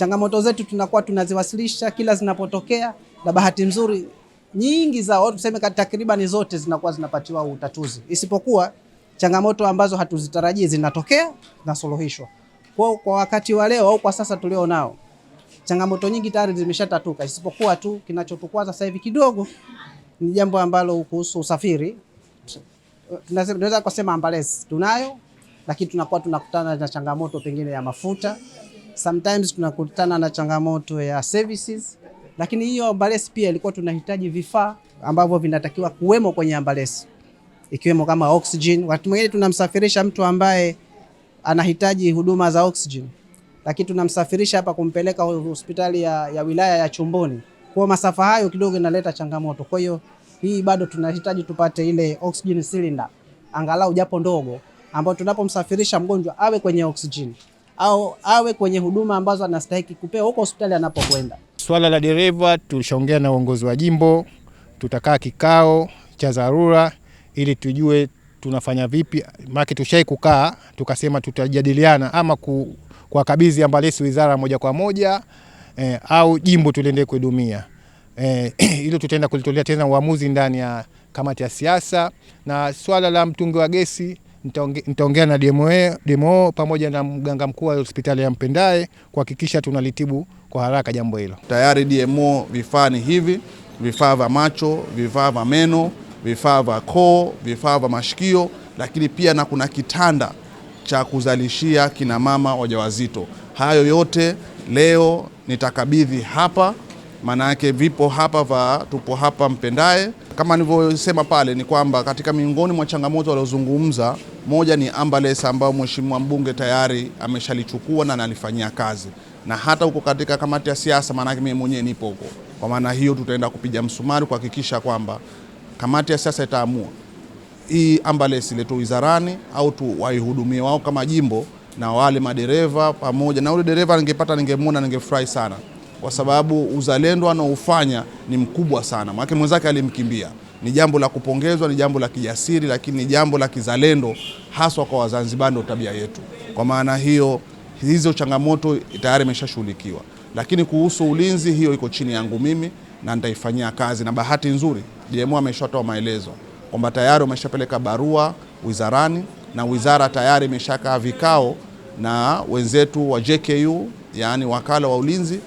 Changamoto zetu tunakuwa tunaziwasilisha kila zinapotokea, na bahati nzuri nyingi za watu tuseme takriban zote zinakuwa zinapatiwa utatuzi, isipokuwa changamoto ambazo hatuzitarajii zinatokea na suluhishwa. Kwa wakati wa leo au kwa sasa tulio nao, changamoto nyingi tayari zimeshatatuka, isipokuwa tu kinachotukwaza sasa hivi kidogo ni jambo ambalo kuhusu usafiri. Tunaweza kusema ambulance tunayo, lakini tunakuwa tunakutana na changamoto pengine ya mafuta. Sometimes tunakutana na changamoto ya services, lakini hiyo ambulance pia ilikuwa tunahitaji vifaa ambavyo vinatakiwa kuwemo kwenye ambulance, ikiwemo kama oxygen. Wakati mwingine tunamsafirisha mtu ambaye anahitaji huduma za oxygen, lakini tunamsafirisha hapa kumpeleka hospitali ya wilaya ya Chumboni. Kwa masafa hayo kidogo inaleta changamoto. Kwa hiyo hii bado tunahitaji tupate ile oxygen cylinder angalau japo ndogo, ambapo tunapomsafirisha mgonjwa awe kwenye oxygen au awe kwenye huduma ambazo anastahili kupewa huko hospitali anapokwenda. Swala la dereva tulishaongea na uongozi wa jimbo, tutakaa kikao cha dharura ili tujue tunafanya vipi. Maki tushai kukaa tukasema tutajadiliana ama kuwakabidhi ambulance wizara moja kwa moja au jimbo tuliende kuhudumia. Hilo tutaenda kulitolea tena uamuzi ndani ya kamati ya siasa. Na swala la mtungi wa gesi nitaongea na DMO pamoja na mganga mkuu wa hospitali ya Mpendae kuhakikisha tunalitibu kwa haraka jambo hilo. Tayari DMO vifaa ni hivi: vifaa vya macho, vifaa vya meno, vifaa vya koo, vifaa vya mashikio, lakini pia na kuna kitanda cha kuzalishia kina mama wajawazito. Hayo yote leo nitakabidhi hapa, maana yake vipo hapa tupo hapa Mpendae. Kama nilivyosema pale ni kwamba katika miongoni mwa changamoto waliozungumza, moja ni ambulance ambayo mheshimiwa mbunge tayari ameshalichukua na analifanyia kazi, na hata huko katika kamati ya siasa, maana yake mimi mwenyewe nipo huko. Kwa maana hiyo tutaenda kupiga msumari kuhakikisha kwamba kamati ya siasa itaamua hii ambulance iletwe wizarani au tu waihudumie wao kama jimbo, na wale madereva pamoja na ule dereva ningemwona ningefurahi sana, kwa sababu uzalendo anaofanya ni mkubwa sana. Maana mwenzake alimkimbia. Ni jambo la kupongezwa, ni jambo la kijasiri, lakini ni jambo la kizalendo haswa kwa Wazanzibari, ndio tabia yetu. Kwa maana hiyo hizo changamoto tayari imeshashughulikiwa, lakini kuhusu ulinzi hiyo iko chini yangu mimi na nitaifanyia kazi. Na bahati nzuri DMO ameshatoa maelezo kwamba tayari wameshapeleka barua wizarani, na wizara tayari imeshakaa vikao na wenzetu wa JKU, yani wakala wa ulinzi,